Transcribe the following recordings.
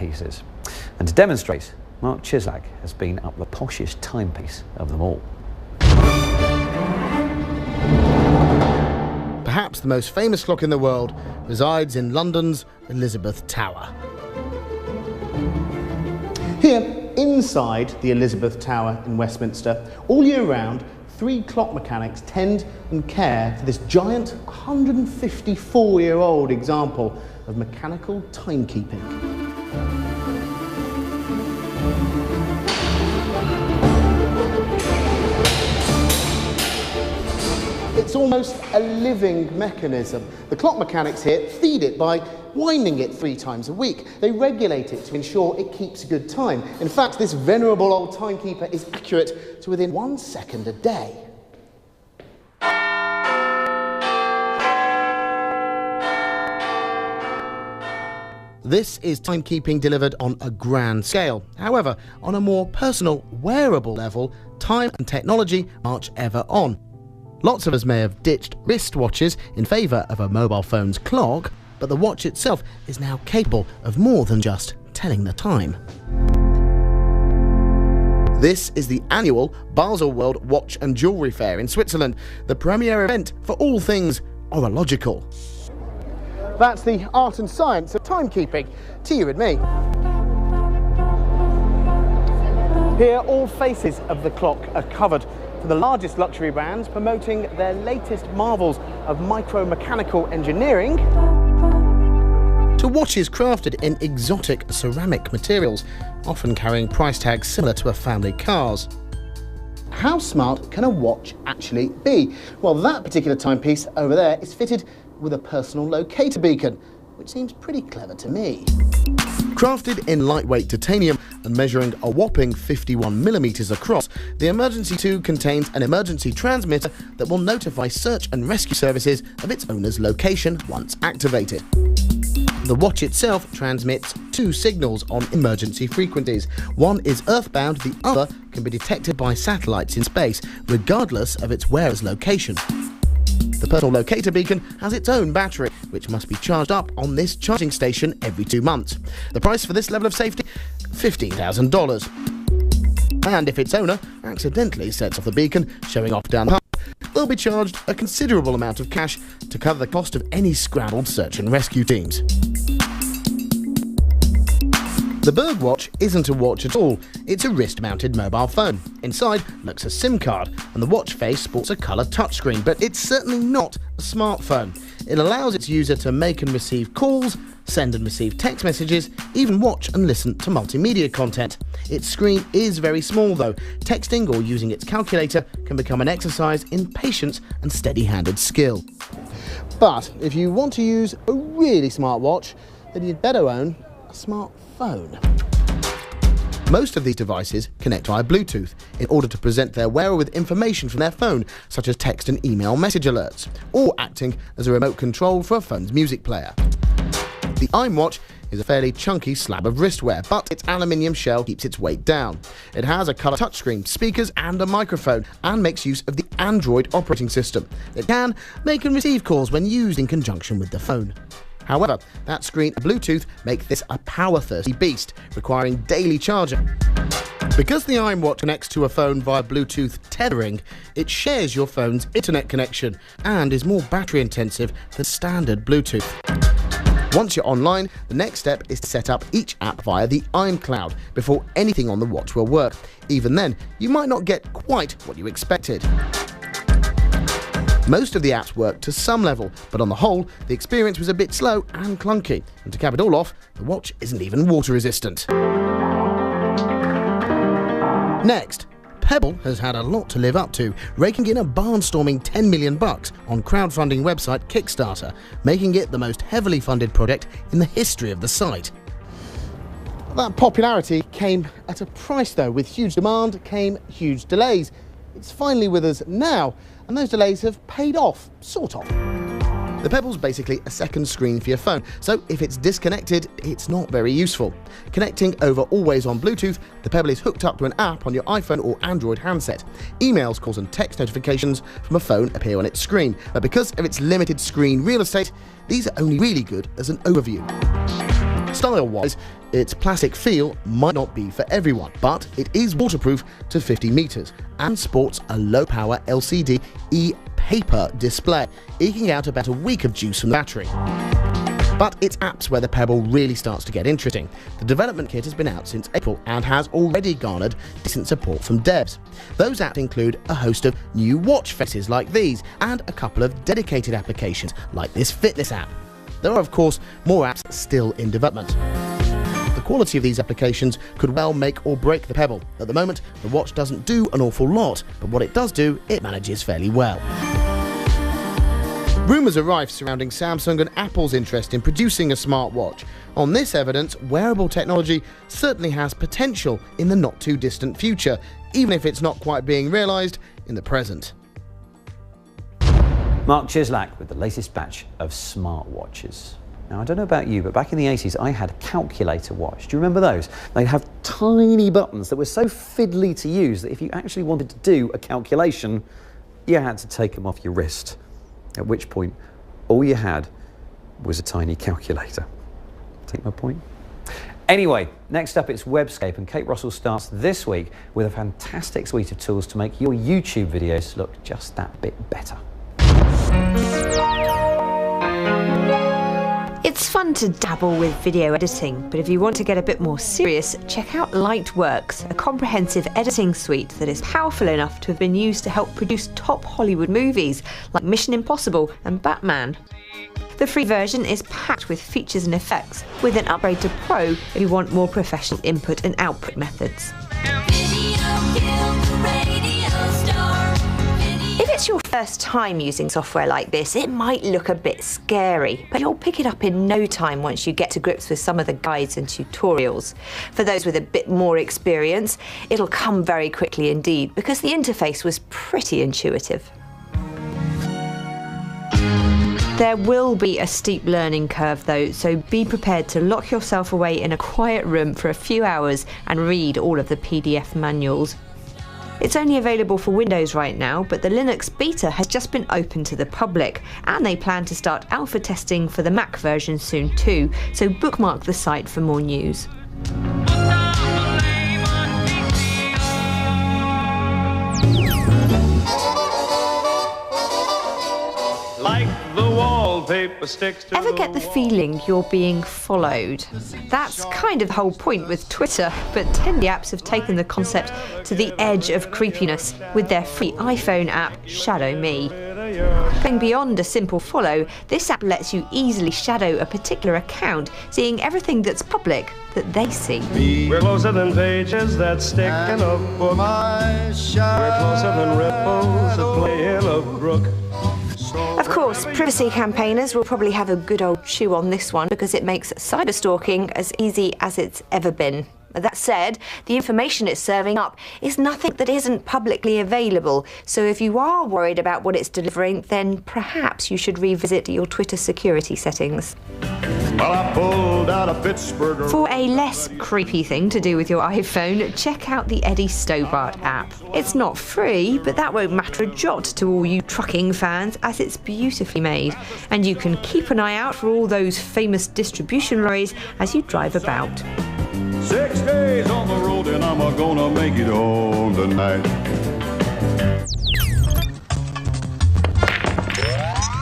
timepieces. And to demonstrate, Mark Chislak has been up the poshest timepiece of them all. Perhaps the most famous clock in the world resides in London's Elizabeth Tower. Here, inside the Elizabeth Tower in Westminster, all year round, 3 clock mechanics tend and care for this giant 154-year-old example of mechanical timekeeping. It's almost a living mechanism. The clock mechanics here feed it by winding it 3 times a week. They regulate it to ensure it keeps good time. In fact, this venerable old timekeeper is accurate to within 1 second a day. This is timekeeping delivered on a grand scale. However, on a more personal, wearable level, time and technology march ever on. Lots of us may have ditched wristwatches in favour of a mobile phone's clock, but the watch itself is now capable of more than just telling the time. This is the annual Basel World Watch and Jewellery Fair in Switzerland, the premier event for all things horological. That's the art and science of timekeeping, to you and me. Here, all faces of the clock are covered, for the largest luxury brands promoting their latest marvels of micro-mechanical engineering to watches crafted in exotic ceramic materials, often carrying price tags similar to a family car's. How smart can a watch actually be? Well, that particular timepiece over there is fitted with a personal locator beacon, which seems pretty clever to me. Crafted in lightweight titanium and measuring a whopping 51mm across, the Emergency 2 contains an emergency transmitter that will notify search and rescue services of its owner's location once activated. The watch itself transmits 2 signals on emergency frequencies. One is earthbound, the other can be detected by satellites in space, regardless of its wearer's location. The personal locator beacon has its own battery, which must be charged up on this charging station every 2 months. The price for this level of safety? $15,000. And if its owner accidentally sets off the beacon, showing off down the path, they'll be charged a considerable amount of cash to cover the cost of any scrambled search and rescue teams. The Berg watch isn't a watch at all, it's a wrist-mounted mobile phone. Inside looks a SIM card, and the watch face sports a colour touchscreen, but it's certainly not a smartphone. It allows its user to make and receive calls, send and receive text messages, even watch and listen to multimedia content. Its screen is very small though. Texting or using its calculator can become an exercise in patience and steady-handed skill. But if you want to use a really smart watch, then you'd better own a smartphone. Most of these devices connect via Bluetooth in order to present their wearer with information from their phone, such as text and email message alerts, or acting as a remote control for a phone's music player. The iWatch is a fairly chunky slab of wristwear, but its aluminium shell keeps its weight down. It has a colour touchscreen, speakers and a microphone, and makes use of the Android operating system. It can make and receive calls when used in conjunction with the phone. However, that screen and Bluetooth make this a power-thirsty beast, requiring daily charging. Because the iWatch connects to a phone via Bluetooth tethering, it shares your phone's internet connection and is more battery-intensive than standard Bluetooth. Once you're online, the next step is to set up each app via the iCloud before anything on the watch will work. Even then, you might not get quite what you expected. Most of the apps work to some level, but on the whole, the experience was a bit slow and clunky. And to cap it all off, the watch isn't even water resistant. Next, Pebble has had a lot to live up to, raking in a barnstorming $10 million on crowdfunding website Kickstarter, making it the most heavily funded project in the history of the site. That popularity came at a price though. With huge demand came huge delays. It's finally with us now, and those delays have paid off, sort of. The Pebble's basically a second screen for your phone, so if it's disconnected, it's not very useful. Connecting over always-on Bluetooth, the Pebble is hooked up to an app on your iPhone or Android handset. Emails, calls and text notifications from a phone appear on its screen, but because of its limited screen real estate, these are only really good as an overview. Style-wise, Its plastic feel might not be for everyone, but it is waterproof to 50 meters and sports a low-power LCD e-paper display, eking out about a week of juice from the battery. But it's apps where the Pebble really starts to get interesting. The development kit has been out since April and has already garnered decent support from devs. Those apps include a host of new watch faces like these and a couple of dedicated applications like this fitness app. There are, of course, more apps still in development. The quality of these applications could well make or break the Pebble. At the moment, the watch doesn't do an awful lot, but what it does do, it manages fairly well. Rumours are rife surrounding Samsung and Apple's interest in producing a smartwatch. On this evidence, wearable technology certainly has potential in the not-too-distant future, even if it's not quite being realised in the present. Mark Chislak with the latest batch of smartwatches. Now, I don't know about you, but back in the 80s, I had a calculator watch. Do you remember those? They'd have tiny buttons that were so fiddly to use that if you actually wanted to do a calculation, you had to take them off your wrist. At which point, all you had was a tiny calculator. Take my point? Anyway, next up it's Webscape, and Kate Russell starts this week with a fantastic suite of tools to make your YouTube videos look just that bit better. It's fun to dabble with video editing, but if you want to get a bit more serious, check out Lightworks, a comprehensive editing suite that is powerful enough to have been used to help produce top Hollywood movies like Mission Impossible and Batman. The free version is packed with features and effects, with an upgrade to Pro if you want more professional input and output methods. If it's your first time using software like this, it might look a bit scary, but you'll pick it up in no time once you get to grips with some of the guides and tutorials. For those with a bit more experience, it'll come very quickly indeed, because the interface was pretty intuitive. There will be a steep learning curve though, so be prepared to lock yourself away in a quiet room for a few hours and read all of the PDF manuals. It's only available for Windows right now, but the Linux beta has just been opened to the public, and they plan to start alpha testing for the Mac version soon too, so bookmark the site for more news. Ever get the feeling you're being followed? That's kind of the whole point with Twitter, but 10 apps have taken the concept to the edge of creepiness with their free iPhone app, Shadow Me. Going beyond a simple follow, this app lets you easily shadow a particular account, seeing everything that's public that they see. We're closer than pages that stick in a book. We're closer than ripples that play in a brook. Of course, privacy campaigners will probably have a good old chew on this one because it makes cyberstalking as easy as it's ever been. That said, the information it's serving up is nothing that isn't publicly available, so if you are worried about what it's delivering, then perhaps you should revisit your Twitter security settings. Well, I pulled out a Pittsburgher. For a less creepy thing to do with your iPhone, check out the Eddie Stobart app. It's not free, but that won't matter a jot to all you trucking fans, as it's beautifully made, and you can keep an eye out for all those famous distribution lorries as you drive about. 6 days on the road and I'm gonna make it home tonight.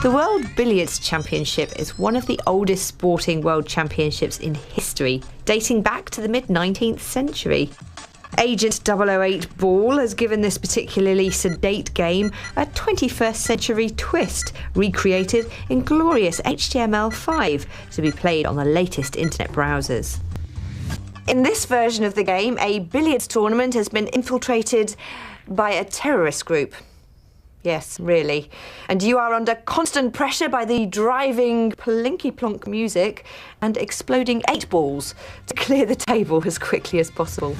The World Billiards Championship is one of the oldest sporting world championships in history, dating back to the mid-19th century. Agent 008 Ball has given this particularly sedate game a 21st century twist, recreated in glorious HTML5 to be played on the latest internet browsers. In this version of the game, a billiards tournament has been infiltrated by a terrorist group. Yes, really. And you are under constant pressure by the driving plinky-plonk music and exploding 8 balls to clear the table as quickly as possible.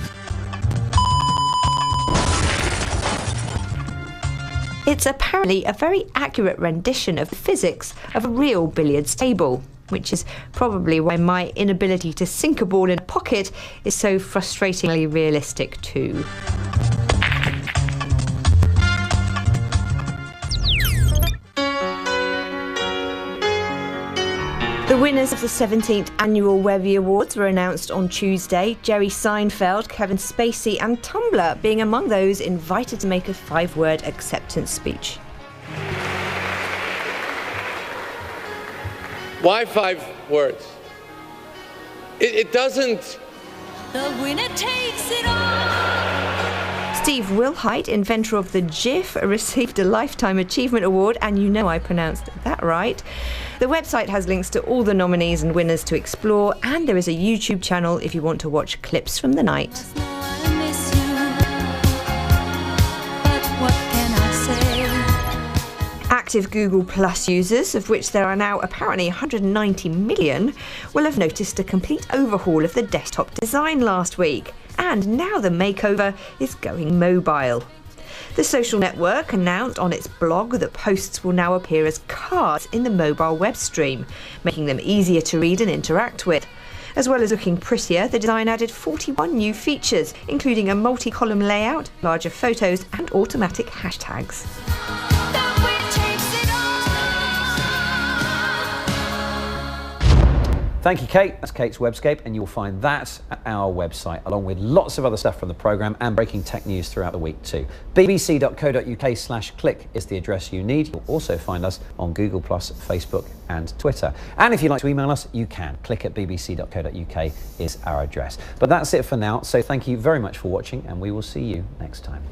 It's apparently a very accurate rendition of the physics of a real billiards table, which is probably why my inability to sink a ball in a pocket is so frustratingly realistic too. The winners of the 17th Annual Webby Awards were announced on Tuesday. Jerry Seinfeld, Kevin Spacey and Tumblr being among those invited to make a 5-word acceptance speech. Why 5 words? It doesn't... The winner takes it all. Steve Wilhite, inventor of the GIF, received a Lifetime Achievement Award, and you know I pronounced that right. The website has links to all the nominees and winners to explore, and there is a YouTube channel if you want to watch clips from the night. Active Google Plus users, of which there are now apparently 190 million, will have noticed a complete overhaul of the desktop design last week. And now the makeover is going mobile. The social network announced on its blog that posts will now appear as cards in the mobile web stream, making them easier to read and interact with. As well as looking prettier, the design added 41 new features, including a multi-column layout, larger photos and automatic hashtags. Thank you, Kate. That's Kate's Webscape, and you'll find that at our website, along with lots of other stuff from the programme and breaking tech news throughout the week too. bbc.co.uk/click is the address you need. You'll also find us on Google+, Facebook and Twitter. And if you'd like to email us, you can. click@bbc.co.uk is our address. But that's it for now, so thank you very much for watching, and we will see you next time.